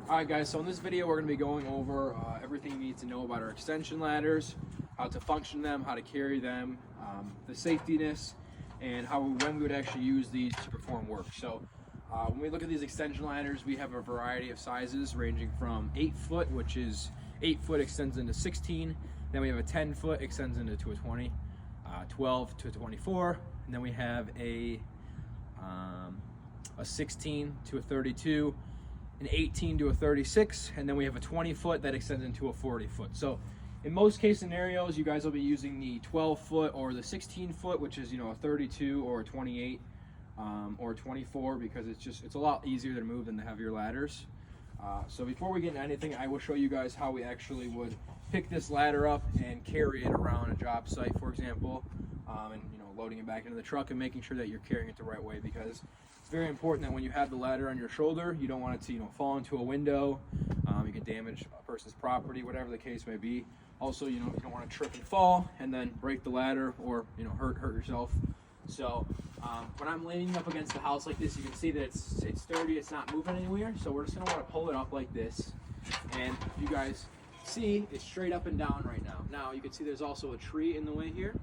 Alright guys, so in this video we're going to be going over everything you need to know about our extension ladders, how to function them, how to carry them, the safetiness, and when we would actually use these to perform work. So when we look at these extension ladders, we have a variety of sizes ranging from 8 foot, which is 8 foot extends into 16, then we have a 10 foot extends into a 20, 12 to a 24, and then we have a 16 to a 32, an 18 to a 36, and then we have a 20 foot that extends into a 40 foot. So in most case scenarios, you guys will be using the 12 foot or the 16 foot, which is, a 32 or a 28 or 24, because it's a lot easier to move than the heavier ladders. So before we get into anything, I will show you guys how we actually would pick this ladder up and carry it around a job site, for example, and loading it back into the truck and making sure that you're carrying it the right way, because it's very important that when you have the ladder on your shoulder, you don't want it to fall into a window. You can damage a person's property, whatever the case may be. Also, you don't want to trip and fall and then break the ladder or hurt yourself. So when I'm leaning up against the house like this, you can see that it's sturdy, it's not moving anywhere. So we're just going to want to pull it up like this, and you guys see it's straight up and down right now. Now you can see there's also a tree in the way here.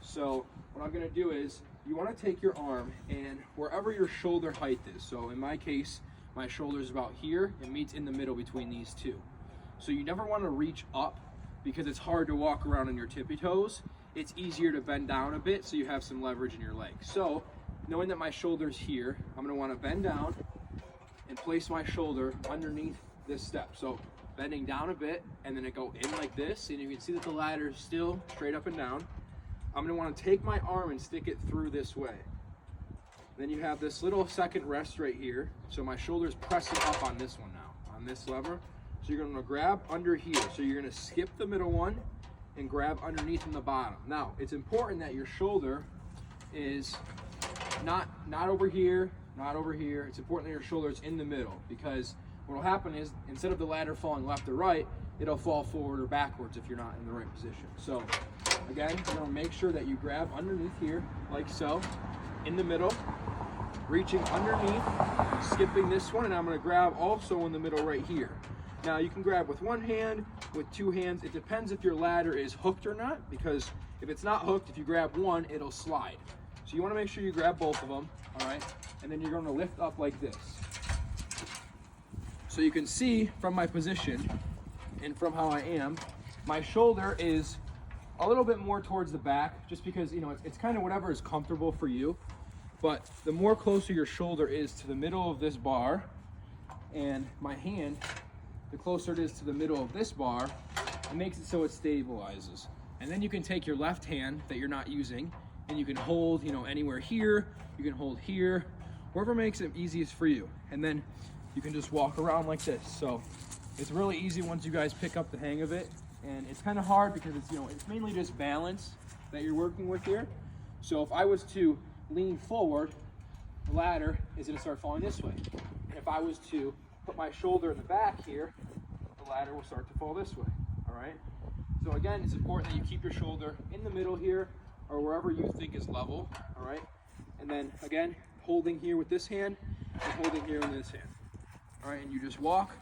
So what I'm going to do is, you want to take your arm and wherever your shoulder height is. So in my case, my shoulder is about here. It meets in the middle between these two. So you never want to reach up, because it's hard to walk around on your tippy toes. It's easier to bend down a bit so you have some leverage in your leg. So knowing that my shoulder's here, I'm going to want to bend down and place my shoulder underneath this step. So bending down a bit, and then it go in like this, and you can see that the ladder is still straight up and down. I'm going to want to take my arm and stick it through this way. Then you have this little second rest right here. So my shoulder's pressing up on this one now, on this lever. So you're going to grab under here. So you're going to skip the middle one and grab underneath in the bottom. Now, it's important that your shoulder is not over here, not over here. It's important that your shoulder is in the middle, because what will happen is, instead of the ladder falling left or right, it'll fall forward or backwards if you're not in the right position. So again, you're going to make sure that you grab underneath here, like so, in the middle, reaching underneath, skipping this one, and I'm going to grab also in the middle right here. Now you can grab with one hand, with two hands. It depends if your ladder is hooked or not, because if it's not hooked, if you grab one, it'll slide. So you want to make sure you grab both of them, all right? And then you're going to lift up like this. So you can see from my position and from how I am, my shoulder is a little bit more towards the back, just because it's kind of whatever is comfortable for you. But the more closer your shoulder is to the middle of this bar, and my hand, the closer it is to the middle of this bar, it makes it so it stabilizes. And then you can take your left hand that you're not using, and you can hold anywhere here, you can hold here, wherever makes it easiest for you. And then you can just walk around like this. So it's really easy once you guys pick up the hang of it. And it's kind of hard because it's mainly just balance that you're working with here. So if I was to lean forward, the ladder is going to start falling this way. And if I was to put my shoulder in the back here, the ladder will start to fall this way. All right. So again, it's important that you keep your shoulder in the middle here, or wherever you think is level. All right. And then again, holding here with this hand and holding here with this hand. All right. And you just walk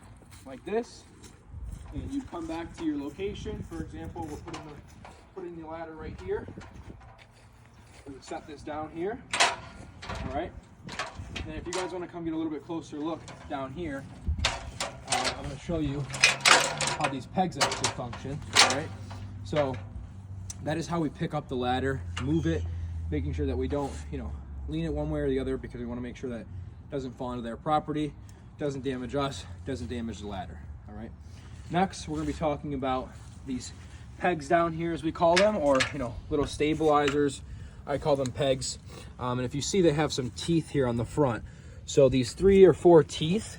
like this. And you come back to your location. For example, we're putting the ladder right here. We would set this down here. All right. And then if you guys want to come get a little bit closer look down here, I'm going to show you how these pegs actually function. All right. So that is how we pick up the ladder, move it, making sure that we don't, lean it one way or the other, because we want to make sure that it doesn't fall into their property, doesn't damage us, doesn't damage the ladder. All right. Next, we're going to be talking about these pegs down here, as we call them, or little stabilizers. I call them pegs. And if you see, they have some teeth here on the front. So these 3 or 4 teeth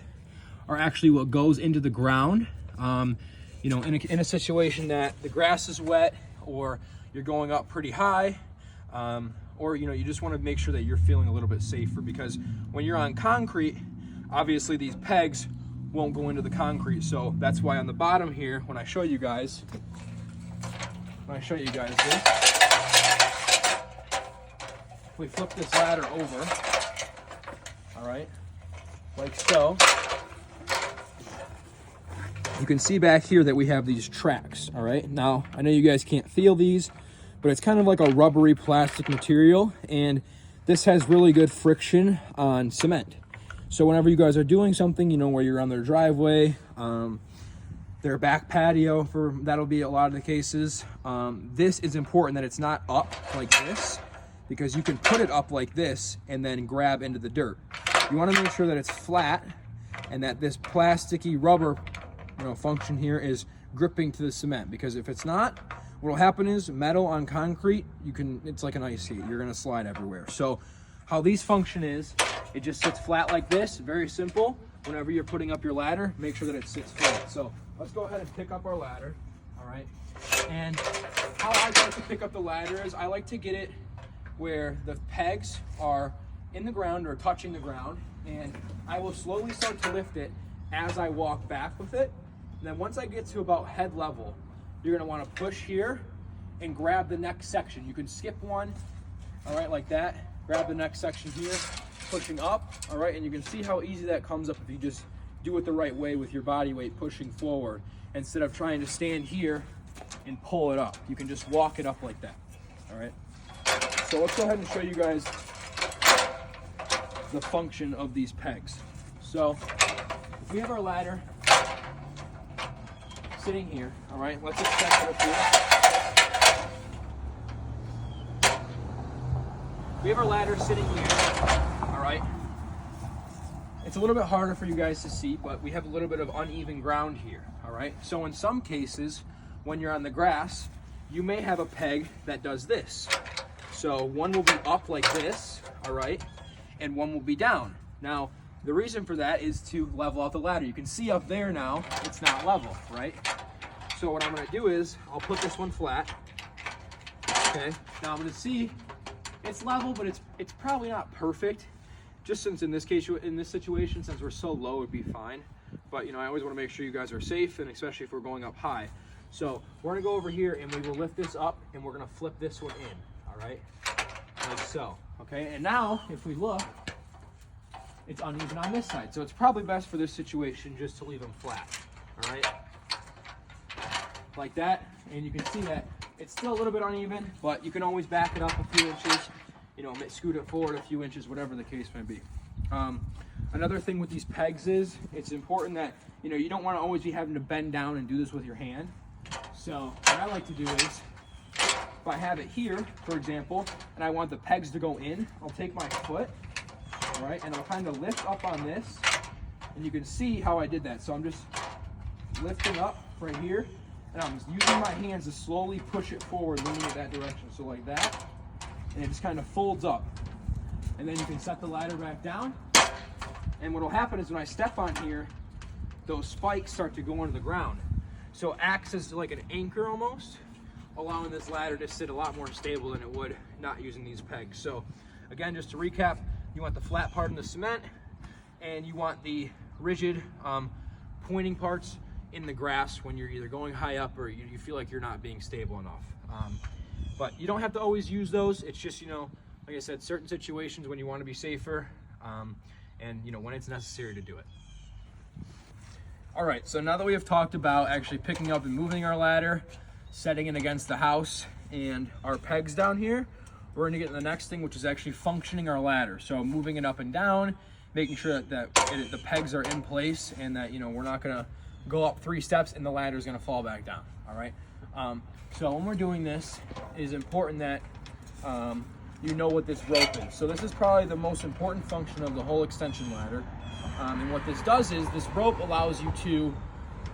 are actually what goes into the ground. In a situation that the grass is wet, or you're going up pretty high, or you just want to make sure that you're feeling a little bit safer, because when you're on concrete, obviously these pegs won't go into the concrete. So that's why on the bottom here, when I show you guys this, we flip this ladder over, all right, like so, you can see back here that we have these tracks, all right? Now, I know you guys can't feel these, but it's kind of like a rubbery plastic material, and this has really good friction on cement. So whenever you guys are doing something, you know, where you're on their driveway, their back patio, that'll be a lot of the cases. This is important that it's not up like this, because you can put it up like this and then grab into the dirt. You want to make sure that it's flat and that this plasticky rubber, you know, function here is gripping to the cement, because if it's not, what will happen is metal on concrete, it's like an ice skate. You're gonna slide everywhere. So how these function is, it just sits flat like this, very simple. Whenever you're putting up your ladder, make sure that it sits flat. So let's go ahead and pick up our ladder, all right? And how I like to pick up the ladder is I like to get it where the pegs are in the ground or touching the ground, and I will slowly start to lift it as I walk back with it. And then once I get to about head level, you're gonna wanna push here and grab the next section. You can skip one, all right, like that. Grab the next section here, pushing up, all right? And you can see how easy that comes up if you just do it the right way with your body weight pushing forward, instead of trying to stand here and pull it up. You can just walk it up like that, all right? So let's go ahead and show you guys the function of these pegs. So if we have our ladder sitting here, all right, let's extend it up here. We have our ladder sitting here, all right. It's a little bit harder for you guys to see, but we have a little bit of uneven ground here, all right. So in some cases, when you're on the grass, you may have a peg that does this. So one will be up like this, all right, and one will be down. Now, the reason for that is to level out the ladder. You can see up there now, it's not level, right? So what I'm gonna do is, I'll put this one flat, okay? Now I'm gonna see, it's level, but it's probably not perfect. Just since in this case, in this situation, since we're so low, it'd be fine. But you know, I always wanna make sure you guys are safe, and especially if we're going up high. So we're gonna go over here and we will lift this up and we're gonna flip this one in, all right? Like so, okay? And now, if we look, it's uneven on this side. So it's probably best for this situation just to leave them flat, all right? Like that, and you can see that it's still a little bit uneven, but you can always back it up a few inches, you know, scoot it forward a few inches, whatever the case may be. Another thing with these pegs is, it's important that, you know, you don't wanna always be having to bend down and do this with your hand. So what I like to do is, if I have it here, for example, and I want the pegs to go in, I'll take my foot, all right, and I'll kind of lift up on this, and you can see how I did that. So I'm just lifting up right here, and I'm using my hands to slowly push it forward, leaning it that direction. So like that, and it just kind of folds up. And then you can set the ladder back down, and what will happen is when I step on here, those spikes start to go into the ground. So it acts as like an anchor almost, allowing this ladder to sit a lot more stable than it would not using these pegs. So again, just to recap, you want the flat part in the cement, and you want the rigid pointing parts in the grass when you're either going high up or you feel like you're not being stable enough. But you don't have to always use those. It's just, you know, like I said, certain situations when you want to be safer, and you know, when it's necessary to do it. All right, so now that we have talked about actually picking up and moving our ladder, setting it against the house, and our pegs down here, we're gonna get to the next thing, which is actually functioning our ladder. So moving it up and down, making sure that the pegs are in place, and that, you know, we're not gonna go up 3 steps and the ladder is gonna fall back down, all right? So when we're doing this, it is important that you know what this rope is. So this is probably the most important function of the whole extension ladder. And what this does is, this rope allows you to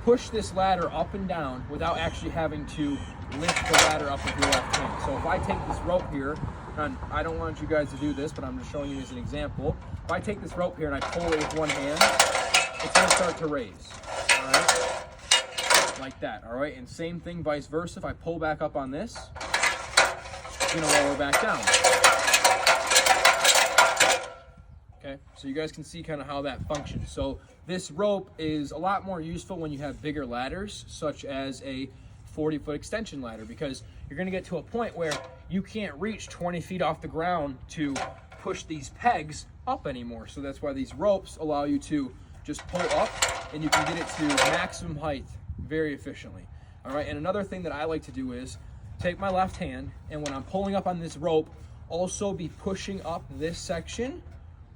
push this ladder up and down without actually having to lift the ladder up with your left hand. So if I take this rope here, and I don't want you guys to do this, but I'm just showing you as an example. If I take this rope here and I pull it with one hand, it's gonna start to raise, all right? Like that, all right? And same thing vice versa. If I pull back up on this, it's gonna lower back down. Okay, so you guys can see kind of how that functions. So this rope is a lot more useful when you have bigger ladders, such as a 40-foot extension ladder, because you're gonna get to a point where you can't reach 20 feet off the ground to push these pegs up anymore. So that's why these ropes allow you to just pull up and you can get it to maximum height very efficiently. All right, and another thing that I like to do is take my left hand, and when I'm pulling up on this rope, also be pushing up this section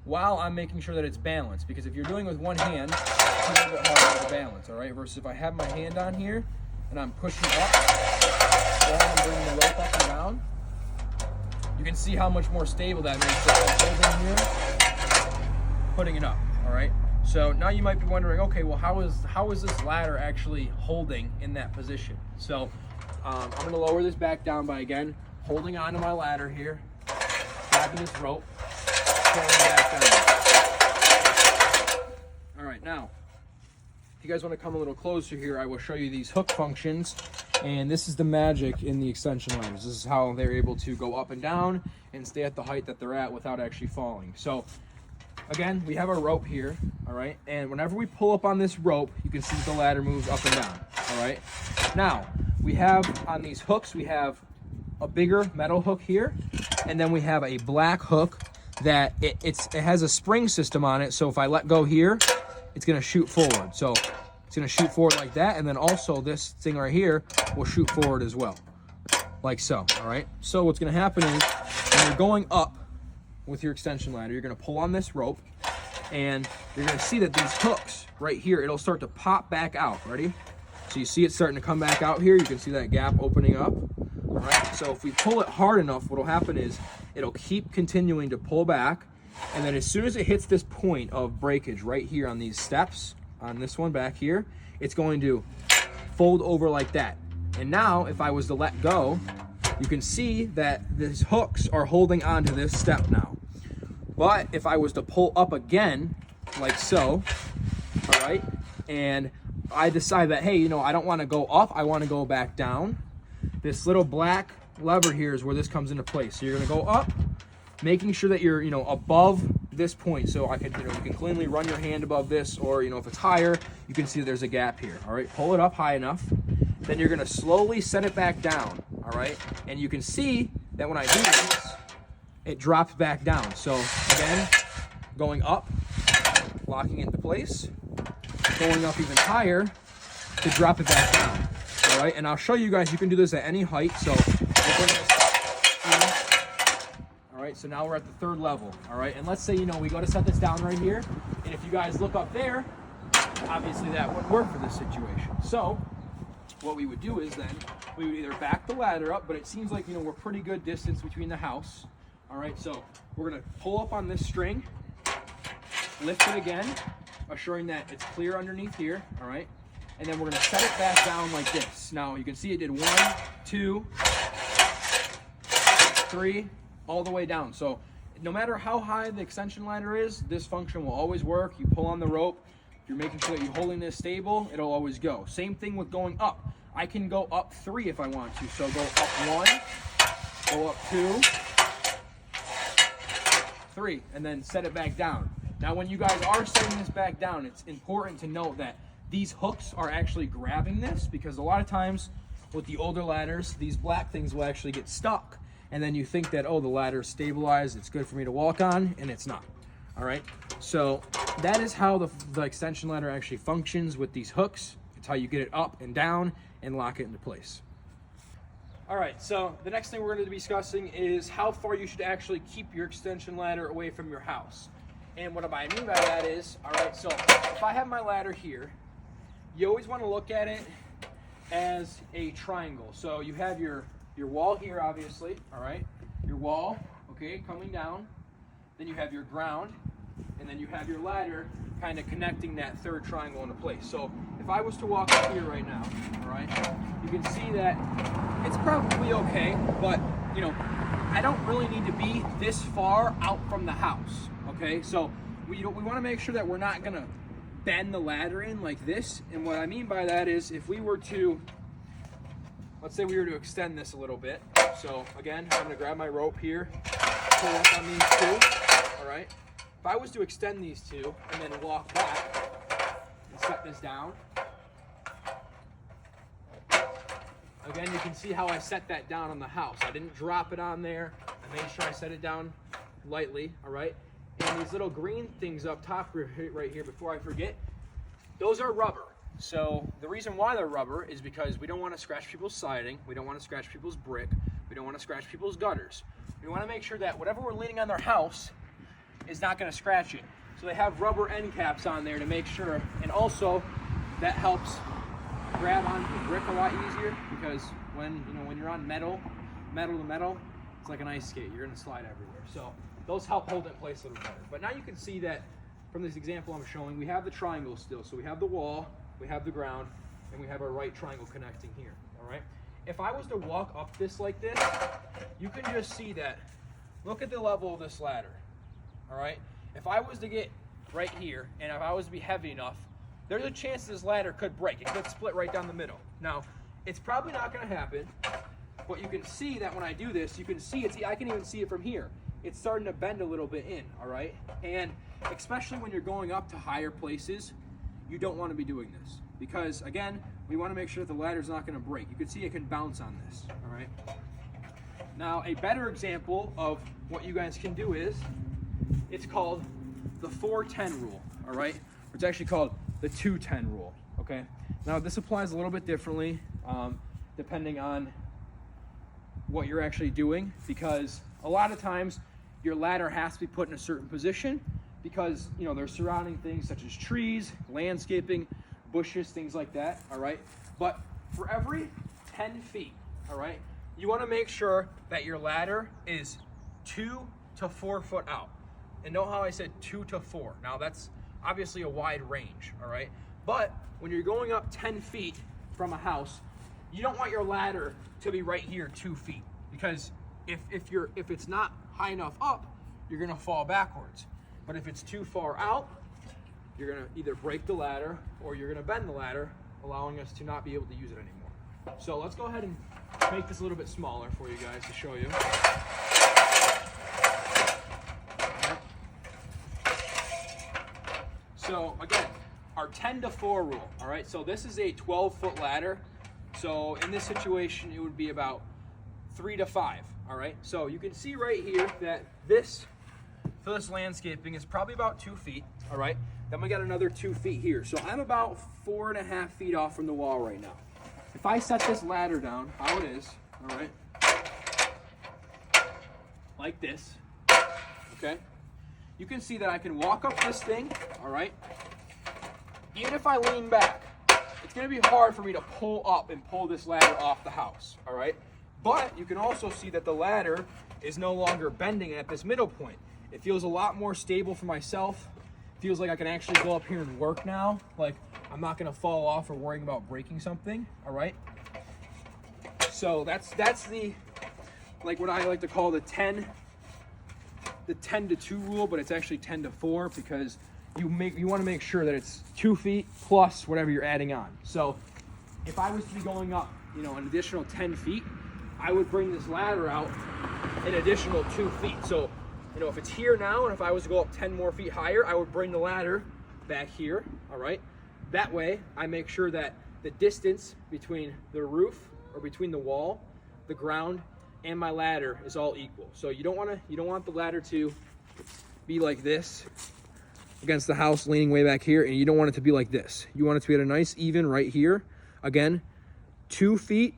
while I'm making sure that it's balanced, because if you're doing it with one hand, it's a little bit harder to balance, all right? Versus if I have my hand on here and I'm pushing up while I'm bringing the rope up and down, you can see how much more stable that makes it. Holding here, putting it up, all right? So now you might be wondering, okay, well, how is this ladder actually holding in that position? So I'm gonna lower this back down by, again, holding onto my ladder here, grabbing this rope, pulling it back down. All right, now, if you guys wanna come a little closer here, I will show you these hook functions, and this is the magic in the extension ladders. This is how they're able to go up and down and stay at the height that they're at without actually falling. So, again, we have our rope here, all right? And whenever we pull up on this rope, you can see the ladder moves up and down, all right? Now, we have on these hooks, we have a bigger metal hook here, and then we have a black hook that it has a spring system on it, so if I let go here, it's gonna shoot forward. So it's gonna shoot forward like that, and then also this thing right here will shoot forward as well, like so, all right? So what's gonna happen is, when you're going up with your extension ladder, you're gonna pull on this rope, and you're gonna see that these hooks right here, it'll start to pop back out. Ready? So you see it starting to come back out here. You can see that gap opening up. All right, so if we pull it hard enough, what'll happen is it'll keep continuing to pull back, and then as soon as it hits this point of breakage right here on these steps, on this one back here, it's going to fold over like that. And now, if I was to let go, you can see that these hooks are holding onto this step now. But if I was to pull up again, like so, all right, and I decide that, hey, you know, I don't want to go up, I want to go back down, this little black lever here is where this comes into place. So you're going to go up, making sure that you're, you know, above this point. So I could, you know, you can cleanly run your hand above this, or, you know, if it's higher, you can see there's a gap here. All right, pull it up high enough. Then you're going to slowly set it back down. All right, and you can see that when I do this, it drops back down. So again, going up, locking it into place, going up even higher to drop it back down. All right, and I'll show you guys, you can do this at any height. So we'll bring this in. All right, so now we're at the third level. All right, and let's say, you know, we go to set this down right here, and if you guys look up there, obviously that wouldn't work for this situation. So what we would do is then we would either back the ladder up, but it seems like, you know, we're pretty good distance between the house. All right, so we're gonna pull up on this string, lift it again, assuring that it's clear underneath here, all right? And then we're gonna set it back down like this. Now you can see it did 1, 2, 3, all the way down. So no matter how high the extension ladder is, this function will always work. You pull on the rope, if you're making sure that you're holding this stable, it'll always go. Same thing with going up. I can go up 3 if I want to. So go up 1, go up 2, 3, and then set it back down. Now when you guys are setting this back down, it's important to note that these hooks are actually grabbing this, because a lot of times with the older ladders, these black things will actually get stuck, and then you think that, oh, the ladder's stabilized, it's good for me to walk on, and it's not. All right, so that is how the extension ladder actually functions with these hooks. It's how you get it up and down and lock it into place. All right, so the next thing we're going to be discussing is how far you should actually keep your extension ladder away from your house. And what I mean by that is, all right, so if I have my ladder here, you always want to look at it as a triangle. So you have your wall here, obviously, all right, your wall, okay, coming down, then you have your ground, and then you have your ladder kind of connecting that third triangle into place. So if I was to walk up here right now, all right, you can see that it's probably okay, but, you know, I don't really need to be this far out from the house, okay? So we want to make sure that we're not going to bend the ladder in like this. And what I mean by that is, if we were to, let's say we were to extend this a little bit. So again, I'm going to grab my rope here, pull up on these two, all right? If I was to extend these two and then walk back and set this down, again, you can see how I set that down on the house. I didn't drop it on there. I made sure I set it down lightly, all right? And these little green things up top right here, before I forget, Those are rubber. So the reason why they're rubber is because we don't want to scratch people's siding, we don't want to scratch people's brick, we don't want to scratch people's gutters. We want to make sure that whatever we're leaning on their house is not going to scratch it. So they have rubber end caps on there to make sure, and also that helps grab onto the brick a lot easier, because when you're on metal to metal, it's like an ice skate. You're going to slide everywhere. So those help hold it in place a little better. But now you can see that from this example I'm showing, we have the triangle still. So we have the wall, we have the ground, and we have our right triangle connecting here. All right. If I was to walk up this like this, you can just see that. Look at the level of this ladder. All right. If I was to get right here, and if I was to be heavy enough, there's a chance this ladder could break. It could split right down the middle. Now, it's probably not going to happen, but you can see that when I do this, you can see it's. I can even see it from here. It's starting to bend a little bit in. All right. And especially when you're going up to higher places, you don't want to be doing this, because again, we want to make sure that the ladder's not going to break. You can see it can bounce on this. All right. Now, a better example of what you guys can do is, it's called the 4-10 rule. All right. It's actually called the 2-10 rule. Okay. Now, this applies a little bit differently depending on what you're actually doing, because a lot of times your ladder has to be put in a certain position because there's surrounding things such as trees, landscaping, bushes, things like that. All right. But for every 10 feet, all right, you want to make sure that your ladder is 2 to 4 foot out. And know how I said 2 to 4. Now that's obviously a wide range. All right. But when you're going up 10 feet from a house, you don't want your ladder to be right here 2 feet, because if it's not high enough up, you're gonna fall backwards. But if it's too far out, you're gonna either break the ladder or you're gonna bend the ladder, allowing us to not be able to use it anymore. So let's go ahead and make this a little bit smaller for you guys to show you. So again, our 10 to 4 rule. All right. So this is a 12-foot ladder. So in this situation, it would be about 3 to 5. All right. So you can see right here that this landscaping is probably about 2 feet. All right. Then we got another 2 feet here. So I'm about 4.5 feet off from the wall right now. If I set this ladder down, how it is, all right, like this, okay, you can see that I can walk up this thing, all right. Even if I lean back, it's going to be hard for me to pull up and pull this ladder off the house, all right. But you can also see that the ladder is no longer bending at this middle point. It feels a lot more stable for myself. Feels like I can actually go up here and work now. Like I'm not going to fall off or worrying about breaking something, all right. So that's the, like, what I like to call the 10 to 2 rule, but it's actually 10 to 4 because you want to make sure that it's 2 feet plus whatever you're adding on. So if I was to be going up, an additional 10 feet, I would bring this ladder out an additional 2 feet. So, if it's here now, and if I was to go up 10 more feet higher, I would bring the ladder back here, all right? That way, I make sure that the distance between the roof, or between the wall, the ground, and my ladder is all equal. So you don't want the ladder to be like this against the house, leaning way back here, and you don't want it to be like this. You want it to be at a nice even right here. Again, 2 feet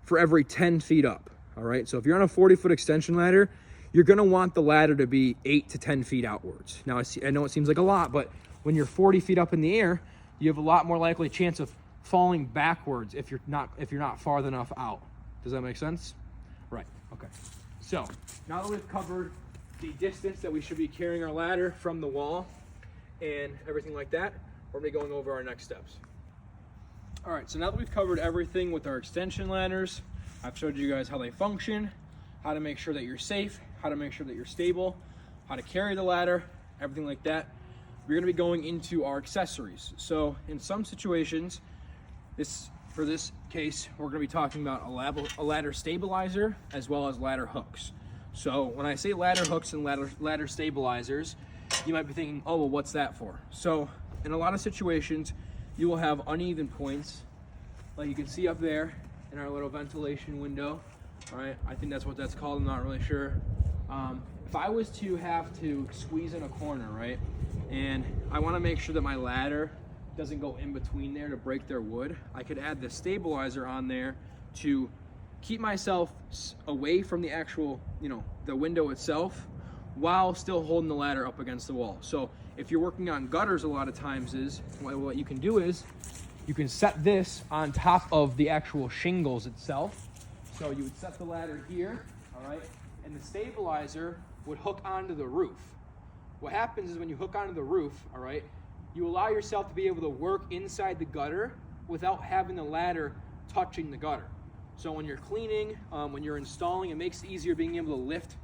for every 10 feet up, all right? So if you're on a 40-foot extension ladder, you're gonna want the ladder to be 8 to 10 feet outwards. Now, I know it seems like a lot, but when you're 40 feet up in the air, you have a lot more likely chance of falling backwards if you're not far enough out. Does that make sense? Right, okay. So now that we've covered the distance that we should be carrying our ladder from the wall and everything like that, we're gonna be going over our next steps. All right, so now that we've covered everything with our extension ladders, I've showed you guys how they function, how to make sure that you're safe, how to make sure that you're stable, how to carry the ladder, everything like that. We're gonna be going into our accessories. So in some situations, for this case, we're gonna be talking about a ladder stabilizer as well as ladder hooks. So when I say ladder hooks and ladder stabilizers, you might be thinking, oh, well, what's that for? So in a lot of situations, you will have uneven points, like you can see up there in our little ventilation window. All right, I think that's what that's called, I'm not really sure. If I was to have to squeeze in a corner, right, and I wanna make sure that my ladder doesn't go in between there to break their wood, I could add the stabilizer on there to keep myself away from the actual, the window itself, while still holding the ladder up against the wall. So if you're working on gutters, a lot of times what you can do is you can set this on top of the actual shingles itself. So you would set the ladder here, all right, and the stabilizer would hook onto the roof. What happens is when you hook onto the roof, all right, you allow yourself to be able to work inside the gutter without having the ladder touching the gutter. So when you're cleaning, when you're installing, it makes it easier being able to lift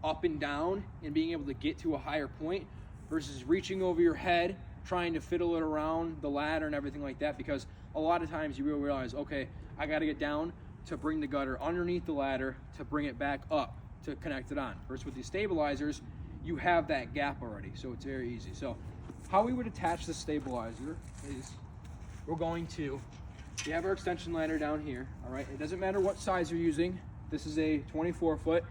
up and down and being able to get to a higher point versus reaching over your head, trying to fiddle it around the ladder and everything like that, because a lot of times you will realize, okay, I got to get down to bring the gutter underneath the ladder to bring it back up to connect it on. Versus with these stabilizers, you have that gap already, so it's very easy. So how we would attach the stabilizer is we're going to, we have our extension ladder down here, all right? It doesn't matter what size you're using. This is a 24 foot.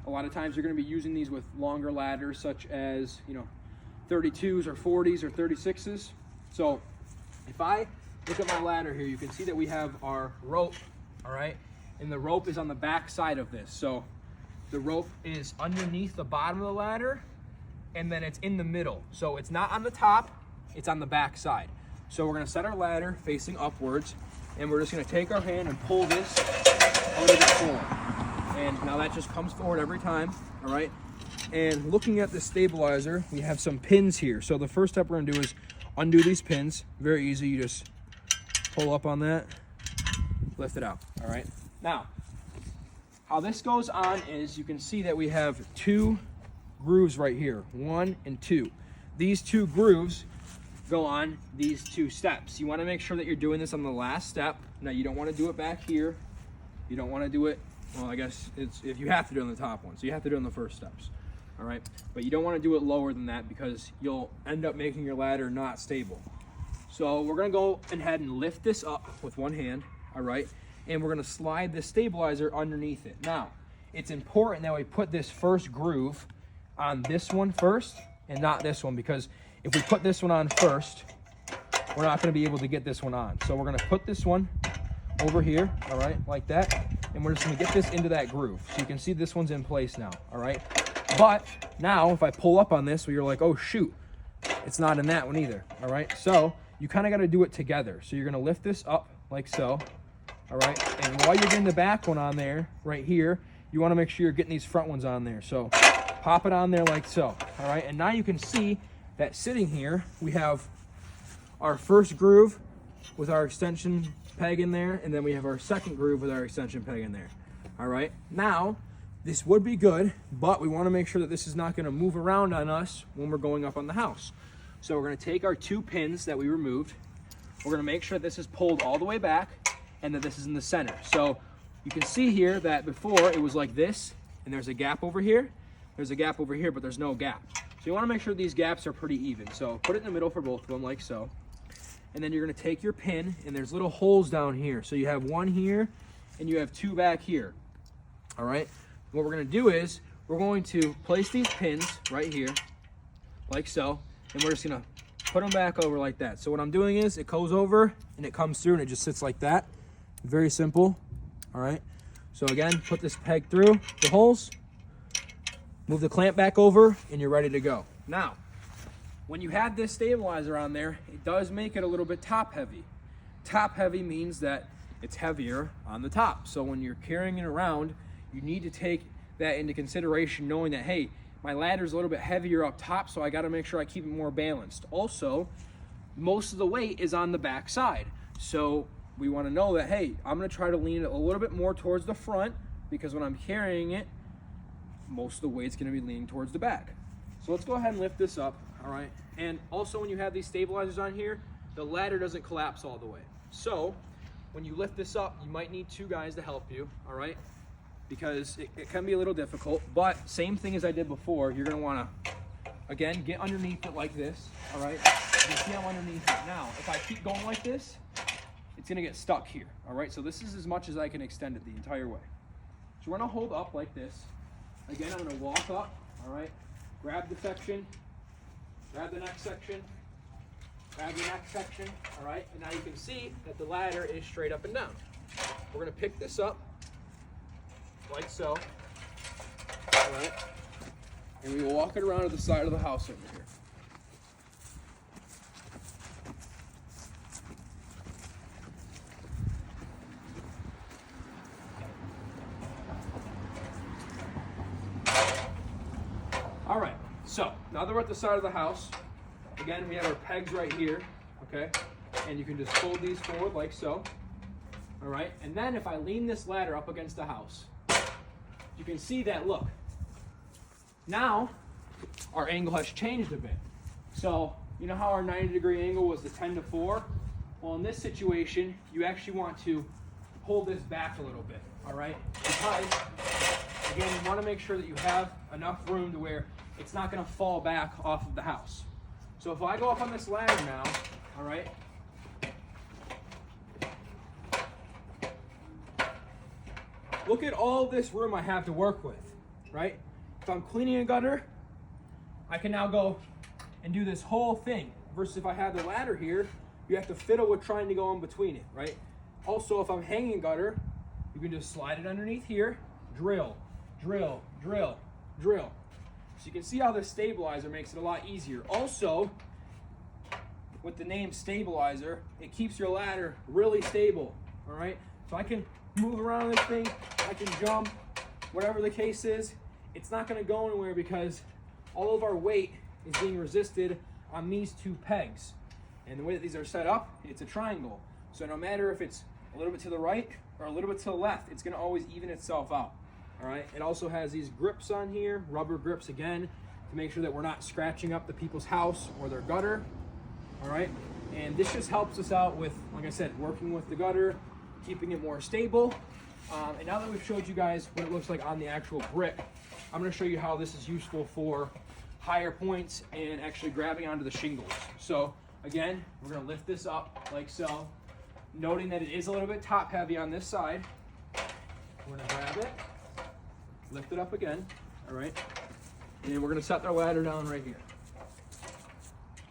A lot of times you're gonna be using these with longer ladders, such as, 32s or 40s or 36s. So if I look at my ladder here, you can see that we have our rope, all right? And the rope is on the back side of this. So the rope is underneath the bottom of the ladder, and then it's in the middle. So it's not on the top, it's on the back side. So we're gonna set our ladder facing upwards, and we're just gonna take our hand and pull this under the form. And now that just comes forward every time, all right? And looking at the stabilizer, we have some pins here. So the first step we're gonna do is undo these pins. Very easy, you just pull up on that, lift it out, all right? Now, how this goes on is you can see that we have two grooves right here, 1 and 2. These two grooves go on these two steps. You wanna make sure that you're doing this on the last step. Now you don't wanna do it back here. You don't wanna do it, well, I guess it's if you have to do it on the top one. So you have to do it on the first steps, all right? But you don't wanna do it lower than that because you'll end up making your ladder not stable. So we're gonna go ahead and lift this up with one hand, all right? And we're gonna slide the stabilizer underneath it. Now, it's important that we put this first groove on this one first and not this one, because if we put this one on first, we're not gonna be able to get this one on. So we're gonna put this one over here, all right, like that, and we're just gonna get this into that groove. So you can see this one's in place now, all right? But now, if I pull up on this, you're like, oh shoot, it's not in that one either, all right? So you kinda gotta do it together. So you're gonna lift this up like so, all right? And while you're getting the back one on there, right here, you wanna make sure you're getting these front ones on there. So pop it on there like so, all right? And now you can see that sitting here, we have our first groove with our extension peg in there, and then we have our second groove with our extension peg in there, all right? Now, this would be good, but we wanna make sure that this is not gonna move around on us when we're going up on the house. So we're gonna take our two pins that we removed, we're gonna make sure that this is pulled all the way back, and that this is in the center. So you can see here that before it was like this, and there's a gap over here, there's a gap over here, but there's no gap. So you wanna make sure these gaps are pretty even. So put it in the middle for both of them, like so. And then you're gonna take your pin, and there's little holes down here. So you have one here, and you have two back here, all right? What we're gonna do is, we're going to place these pins right here, like so, and we're just gonna put them back over like that. So what I'm doing is, it goes over, and it comes through, and it just sits like that. Very simple, all right? So again, put this peg through the holes, move the clamp back over, and you're ready to go. Now, when you have this stabilizer on there, it does make it a little bit top heavy. Top heavy means that it's heavier on the top. So when you're carrying it around, you need to take that into consideration, knowing that, hey, my ladder's a little bit heavier up top, so I gotta make sure I keep it more balanced. Also, most of the weight is on the back side. So we wanna know that, hey, I'm gonna try to lean it a little bit more towards the front, because when I'm carrying it, most of the weight's gonna be leaning towards the back. So let's go ahead and lift this up, all right? And also when you have these stabilizers on here, the ladder doesn't collapse all the way. So when you lift this up, you might need two guys to help you, all right? Because it can be a little difficult, but same thing as I did before, you're gonna wanna, again, get underneath it like this, all right? You see I'm underneath it. Now, if I keep going like this, it's gonna get stuck here, all right? So this is as much as I can extend it the entire way. So we're gonna hold up like this. Again, I'm gonna walk up, all right? Grab the section, grab the next section, grab your neck section, all right? And now you can see that the ladder is straight up and down. We're gonna pick this up like so, all right? And we will walk it around to the side of the house over here. All right, so now that we're at the side of the house, again, we have our pegs right here, okay? And you can just fold these forward like so, all right? And then if I lean this ladder up against the house, you can see that, look, now our angle has changed a bit. So you know how our 90-degree angle was the 10 to 4? Well, in this situation, you actually want to pull this back a little bit, all right? Because, again, you want to make sure that you have enough room to where it's not going to fall back off of the house. So if I go up on this ladder now, all right, look at all this room I have to work with, right? If I'm cleaning a gutter, I can now go and do this whole thing. Versus if I have the ladder here, you have to fiddle with trying to go in between it, right? Also, if I'm hanging a gutter, you can just slide it underneath here, drill, drill, drill, drill. So you can see how this stabilizer makes it a lot easier. Also, with the name stabilizer, it keeps your ladder really stable, all right? So I can move around this thing, I can jump, whatever the case is, it's not gonna go anywhere because all of our weight is being resisted on these two pegs. And the way that these are set up, it's a triangle. So no matter if it's a little bit to the right or a little bit to the left, it's gonna always even itself out. All right, it also has these grips on here, rubber grips again, to make sure that we're not scratching up the people's house or their gutter. All right, and this just helps us out with, like I said, working with the gutter, keeping it more stable. And now that we've showed you guys what it looks like on the actual brick, I'm gonna show you how this is useful for higher points and actually grabbing onto the shingles. So again, we're gonna lift this up like so, noting that it is a little bit top heavy on this side. We're gonna grab it, lift it up again, all right? And then we're gonna set our ladder down right here.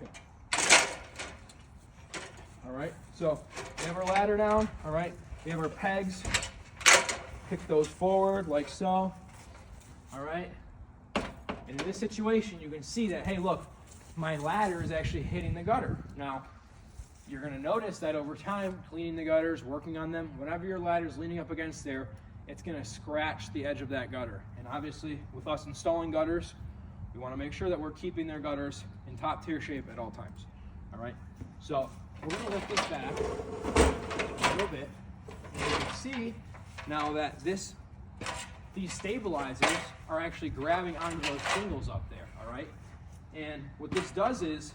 Okay. All right, so we have our ladder down, all right? We have our pegs, pick those forward like so, all right? And in this situation, you can see that, hey, look, my ladder is actually hitting the gutter. Now, you're gonna notice that over time, cleaning the gutters, working on them, whenever your ladder's leaning up against there, it's gonna scratch the edge of that gutter. And obviously, with us installing gutters, we wanna make sure that we're keeping their gutters in top tier shape at all times, all right? So, we're gonna lift this back a little bit, and you can see now that these stabilizers are actually grabbing onto those shingles up there, all right? And what this does is,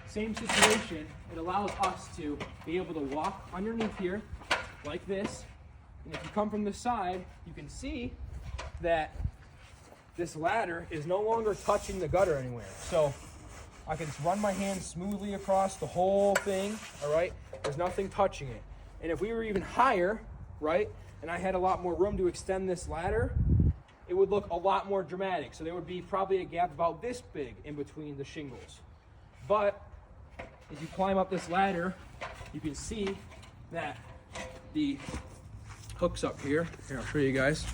same situation, it allows us to be able to walk underneath here like this. And if you come from the side, you can see that this ladder is no longer touching the gutter anywhere. So I can run my hand smoothly across the whole thing, all right? There's nothing touching it. And if we were even higher, right, and I had a lot more room to extend this ladder, it would look a lot more dramatic. So there would be probably a gap about this big in between the shingles. But as you climb up this ladder, you can see that the hooks up here. Here, I'll show you guys.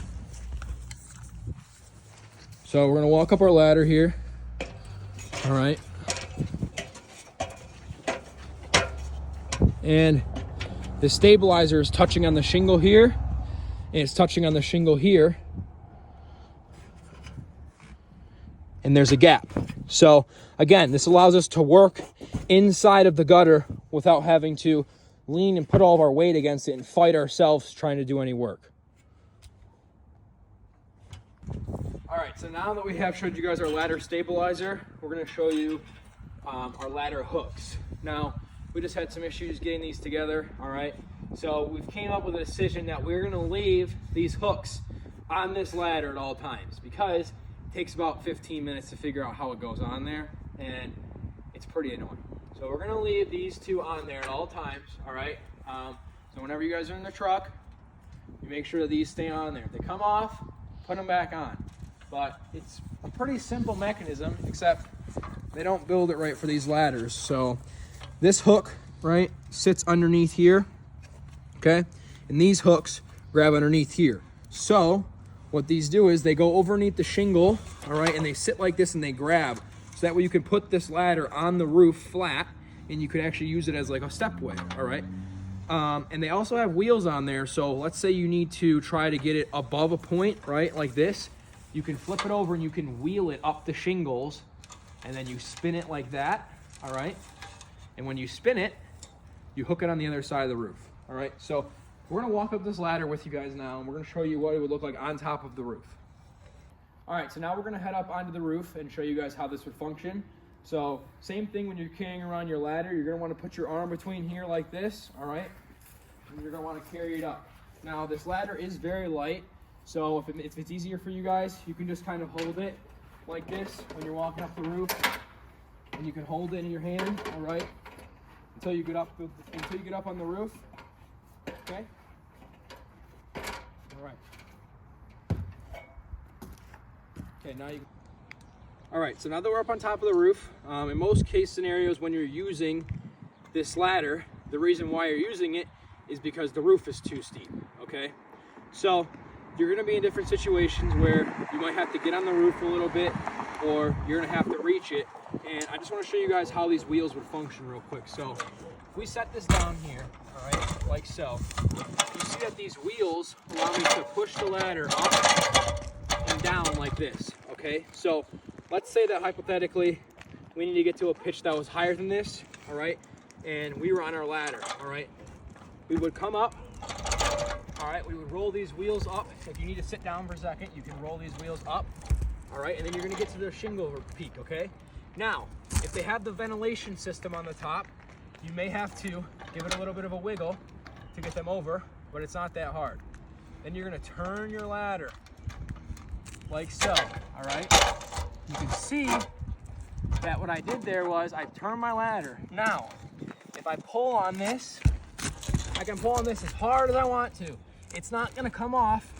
So we're gonna walk up our ladder here. All right. And the stabilizer is touching on the shingle here, and it's touching on the shingle here. And there's a gap. So again, this allows us to work inside of the gutter without having to lean and put all of our weight against it and fight ourselves trying to do any work. All right, so now that we have showed you guys our ladder stabilizer, we're gonna show you our ladder hooks. Now, we just had some issues getting these together, all right? So we've came up with a decision that we're gonna leave these hooks on this ladder at all times because it takes about 15 minutes to figure out how it goes on there, and it's pretty annoying. So we're gonna leave these two on there at all times, all right? So whenever you guys are in the truck, you make sure that these stay on there. If they come off, put them back on. But it's a pretty simple mechanism, except they don't build it right for these ladders. So this hook, right, sits underneath here, okay? And these hooks grab underneath here. So what these do is they go underneath the shingle, all right, and they sit like this and they grab. So that way you can put this ladder on the roof flat and you can actually use it as like a stepway, all right? And they also have wheels on there. So let's say you need to try to get it above a point, right, like this. You can flip it over and you can wheel it up the shingles and then you spin it like that, all right? And when you spin it, you hook it on the other side of the roof, all right? So we're gonna walk up this ladder with you guys now and we're gonna show you what it would look like on top of the roof. All right, so now we're gonna head up onto the roof and show you guys how this would function. So same thing when you're carrying around your ladder, you're gonna wanna put your arm between here like this, all right? And you're gonna wanna carry it up. Now this ladder is very light, so if it's easier for you guys, you can just kind of hold it like this when you're walking up the roof, and you can hold it in your hand, all right, until you get up on the roof. Okay. All right. Okay. Now you. All right. So now that we're up on top of the roof, in most case scenarios, when you're using this ladder, the reason why you're using it is because the roof is too steep. Okay. So you're going to be in different situations where you might have to get on the roof a little bit, or you're going to have to reach it. And I just want to show you guys how these wheels would function real quick. So if we set this down here, all right, like so, you see that these wheels allow me to push the ladder up and down like this, okay? So let's say that hypothetically we need to get to a pitch that was higher than this, all right? And we were on our ladder, all right? We would come up, all right? We would roll these wheels up. If you need to sit down for a second, you can roll these wheels up, all right? And then you're gonna get to the shingle peak, okay? Now, if they have the ventilation system on the top, you may have to give it a little bit of a wiggle to get them over, but it's not that hard. Then you're gonna turn your ladder like so, all right? You can see that what I did there was I turned my ladder. Now, if I pull on this, I can pull on this as hard as I want to. It's not gonna come off.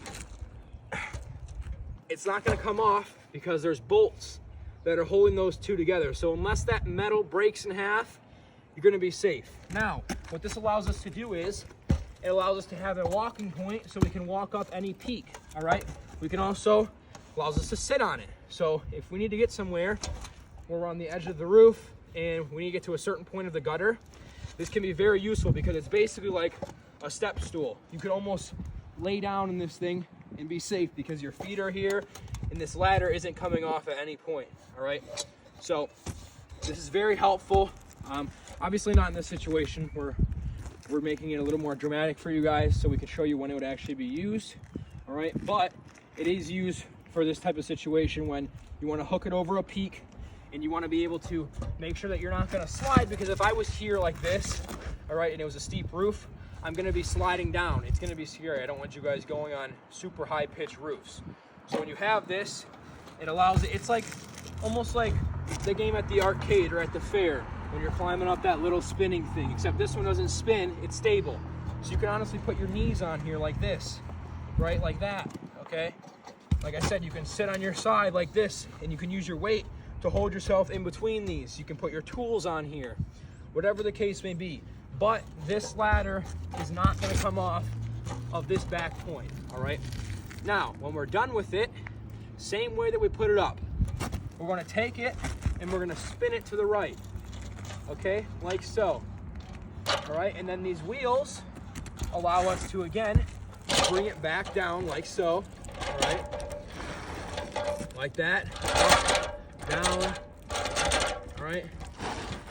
It's not gonna come off because there's bolts that are holding those two together. So unless that metal breaks in half, you're gonna be safe. Now, what this allows us to do is, it allows us to have a walking point so we can walk up any peak, all right? We can also, allows us to sit on it. So if we need to get somewhere, we're on the edge of the roof and we need to get to a certain point of the gutter, this can be very useful because it's basically like a step stool. You can almost lay down in this thing and be safe because your feet are here and this ladder isn't coming off at any point, all right? So this is very helpful. Obviously not in this situation. We're making it a little more dramatic for you guys so we can show you when it would actually be used, all right? But it is used for this type of situation when you want to hook it over a peak and you want to be able to make sure that you're not going to slide, because if I was here like this, all right, and it was a steep roof, I'm going to be sliding down. It's going to be scary. I don't want you guys going on super high pitched roofs. So when you have this, it allows it, it's like almost like the game at the arcade or at the fair when you're climbing up that little spinning thing, except this one doesn't spin, it's stable. So you can honestly put your knees on here like this, right, like that, okay? Like I said, you can sit on your side like this and you can use your weight to hold yourself in between these. You can put your tools on here, whatever the case may be. But this ladder is not gonna come off of this back point, all right? Now, when we're done with it, same way that we put it up, we're gonna take it and we're gonna spin it to the right, okay, like so, all right? And then these wheels allow us to, again, bring it back down like so, all right? Like that, up, down, all right?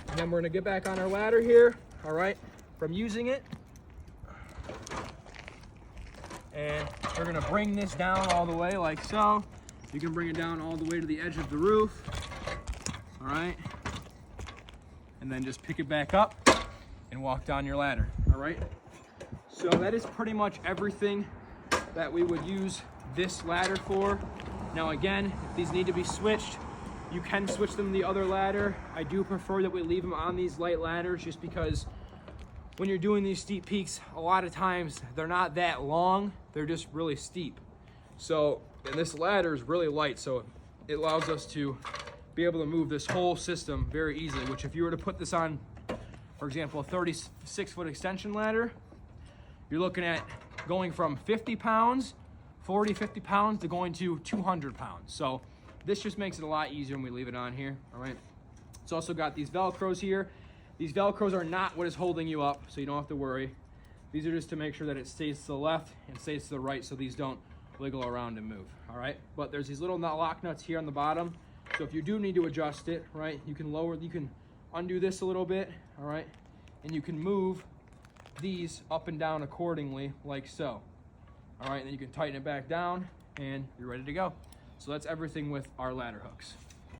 And then we're gonna get back on our ladder here, all right, from using it. And we're gonna bring this down all the way like so. You can bring it down all the way to the edge of the roof, all right? And then just pick it back up and walk down your ladder, all right? So that is pretty much everything that we would use this ladder for. Now again, if these need to be switched, you can switch them to the other ladder. I do prefer that we leave them on these light ladders just because when you're doing these steep peaks, a lot of times they're not that long, they're just really steep. So, and this ladder is really light, so it allows us to be able to move this whole system very easily, which if you were to put this on For example, a 36-foot extension ladder, you're looking at going from 50 pounds, 40, 50 pounds to going to 200 pounds. So this just makes it a lot easier when we leave it on here, all right? It's also got these Velcros here. These Velcros are not what is holding you up, so you don't have to worry. These are just to make sure that it stays to the left and stays to the right so these don't wiggle around and move, all right? But there's these little lock nuts here on the bottom. So if you do need to adjust it, right, you can undo this a little bit, all right? And you can move these up and down accordingly, like so. All right, and then you can tighten it back down and you're ready to go. So that's everything with our ladder hooks.